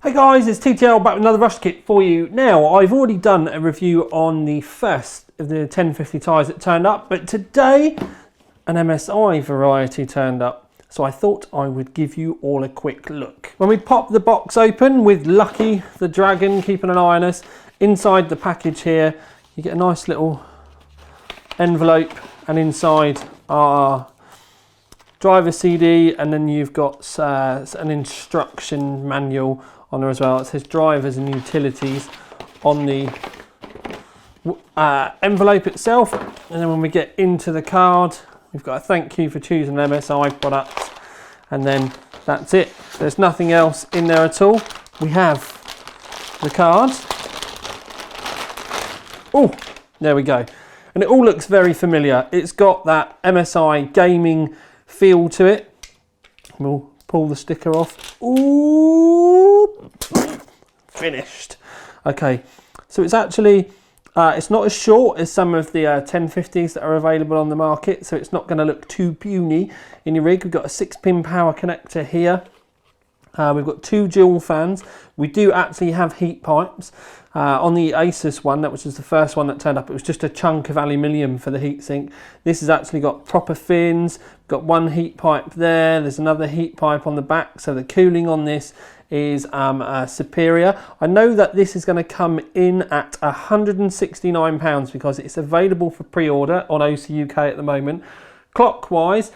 Hey guys, it's TTL back with another rush kit for you. Now, I've already done a review on the first of the 1050 tyres that turned up, but today an MSI variety turned up. So I thought I would give you all a quick look. When we pop the box open with Lucky, the dragon, keeping an eye on us, inside the package here, you get a nice little envelope, and inside are driver CD, and then you've got an instruction manual on there as well. It says drivers and utilities on the envelope itself, and then when we get into the card, we've got a thank you for choosing an MSI product, and then that's it. There's nothing else in there at all. We have the card. Oh, there we go. And it all looks very familiar. It's got that MSI gaming feel to it. We'll pull the sticker off. Ooh, finished. Okay, so it's actually, it's not as short as some of the 1050s that are available on the market, so it's not going to look too puny in your rig. We've got a 6-pin power connector here. We've got 2 dual fans. We do actually have heat pipes. On the Asus one, which was the first one that turned up, it was just a chunk of aluminium for the heatsink. This has actually got proper fins. We've got 1 heat pipe there. There's another heat pipe on the back, so the cooling on this is superior. I know that this is going to come in at £169 because it's available for pre-order on OC UK at the moment. Clockwise,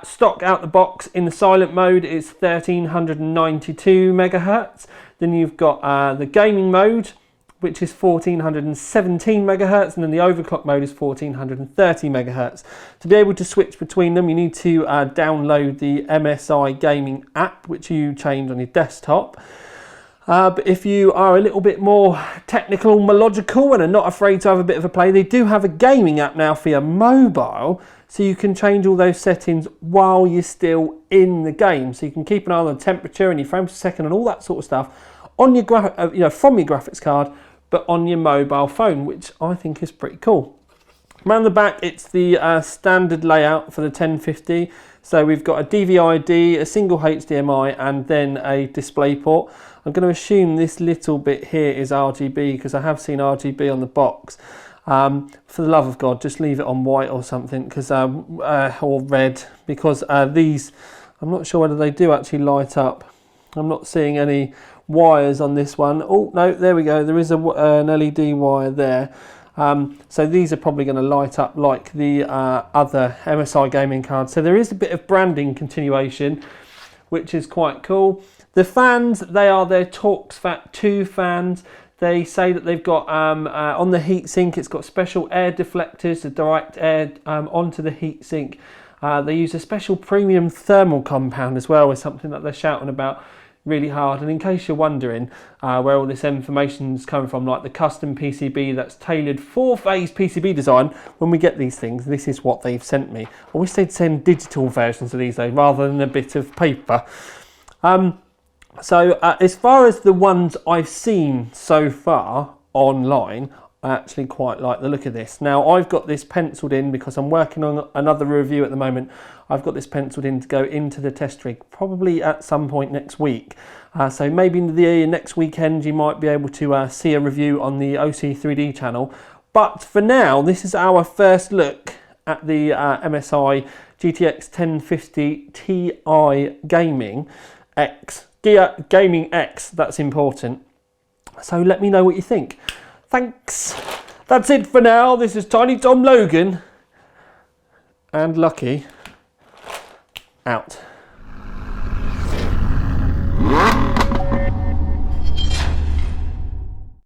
stock out the box in the silent mode is 1392 megahertz. Then you've got the gaming mode, which is 1417 megahertz, and then the overclock mode is 1430 megahertz. To be able to switch between them, you need to download the Msi Gaming App, which you change on your desktop. But if you are a little bit more technical, more logical, and are not afraid to have a bit of a play, they do have a gaming app now for your mobile, so you can change all those settings while you're still in the game. So you can keep an eye on the temperature and your frames per second and all that sort of stuff on your from your graphics card, but on your mobile phone, which I think is pretty cool. Around the back, it's the standard layout for the 1050. So we've got a DVI-D, a single HDMI, and then a DisplayPort. I'm going to assume this little bit here is RGB because I have seen RGB on the box. For the love of God, just leave it on white or something, because or red, because these, I'm not sure whether they do actually light up. I'm not seeing any wires on this one. Oh no, there we go. There is an LED wire there. So these are probably going to light up like the other MSI gaming cards. So there is a bit of branding continuation, which is quite cool. The fans, they are their Torx 2 fans. They say that they've got, on the heatsink, it's got special air deflectors to direct air onto the heatsink. They use a special premium thermal compound as well, is something that they're shouting about really hard. And in case you're wondering where all this information is coming from, like the custom PCB that's tailored 4-phase PCB design, when we get these things, this is what they've sent me. I wish they'd send digital versions of these though, rather than a bit of paper. So as far as the ones I've seen so far online, I actually quite like the look of this. Now I've got this penciled in because I'm working on another review at the moment. I've got this penciled in to go into the test rig probably at some point next week. So maybe in the next weekend you might be able to see a review on the OC3D channel. But for now, this is our first look at the MSI GTX1050 Ti Gaming X, that's important. So let me know what you think. Thanks. That's it for now. This is Tiny Tom Logan and Lucky out.